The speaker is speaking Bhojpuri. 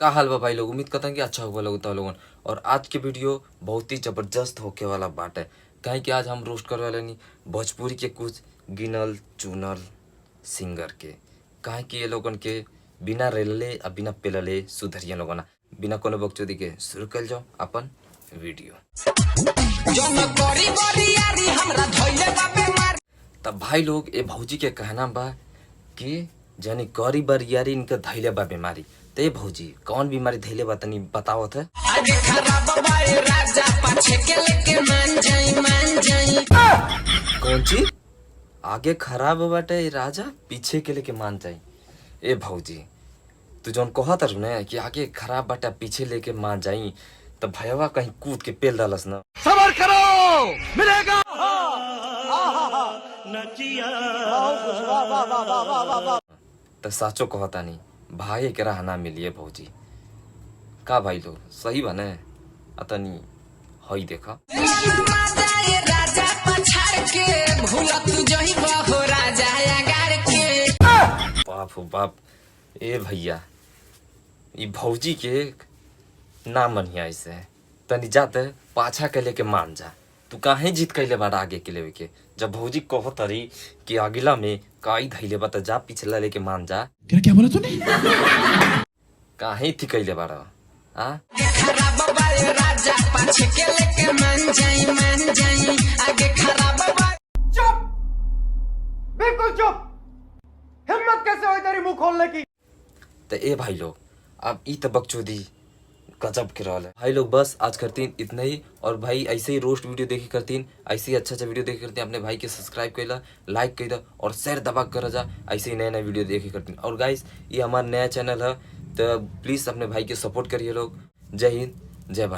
का हाल बा भाई लोग, उम्मीद करता हूँ कि अच्छा होगा लोग लोगन। और आज के वीडियो बहुत ही जबरदस्त होके वाला बात है, कहीं कि आज हम रोस्ट करे वाले नहीं भोजपुरी के कुछ गिनल चुनल सिंगर के, कहीं कि ये लोगन के बिना रेलले और बिना पेलले सुधरिया लोगना। बिना कोनो बकचोदी के शुरू कर जाओ अपन वीडियो। तब भाई लोग ये भौजी के कहना बा कि जानी करी बरियारी इनके धैले बा बीमारी। ते भौजी कौन बीमारी धैले बा तनी बताओ थे। कौन चीज आगे खराब बाटे राजा पीछे के लेके मान जाई। ए भौजी तू जौन कहत रह ने कि आगे खराब बाटे पीछे लेके मान जाई, तब भैया कहीं कूद के पेल डालस ना। सबर करो मिलेगा। तो साचो कहता नहीं भाई के रहना मिलिए भौजी। का भाई लोग सही बने अतनी हई देखा। बाप हो बाप, ए भैया ई भौजी के ना मनिया ऐसे तनी जाते पाछा के लेके मान जा। तू काहे जीत कैले बाड़ा आगे के लेवे के, जब भौजी कहो तरी कि अगला में काई धैले बा त जा पिछला लेके मान जा। क्या बोला तूने? काहे थी कैले बाड़ा आ? चुप, बिल्कुल चुप। हिम्मत कैसे हुई तेरी मुंह खोलने की? तो ए भाई लोग अब ई तो बकचोदी गजब के रहल है भाई लोग। बस आज करतीन इतना ही, और भाई ऐसे ही रोस्ट वीडियो देखे करतीन, ऐसे ही अच्छा वीडियो देखे करतीन। अपने भाई के सब्सक्राइब कैला, लाइक कैला और शेयर दबा कर जा। ऐसे ही नया नया वीडियो देखे करतीन। और गाइस ये हमारा नया चैनल है, तो प्लीज़ अपने भाई के सपोर्ट करिए लोग। जय हिंद जय भारत।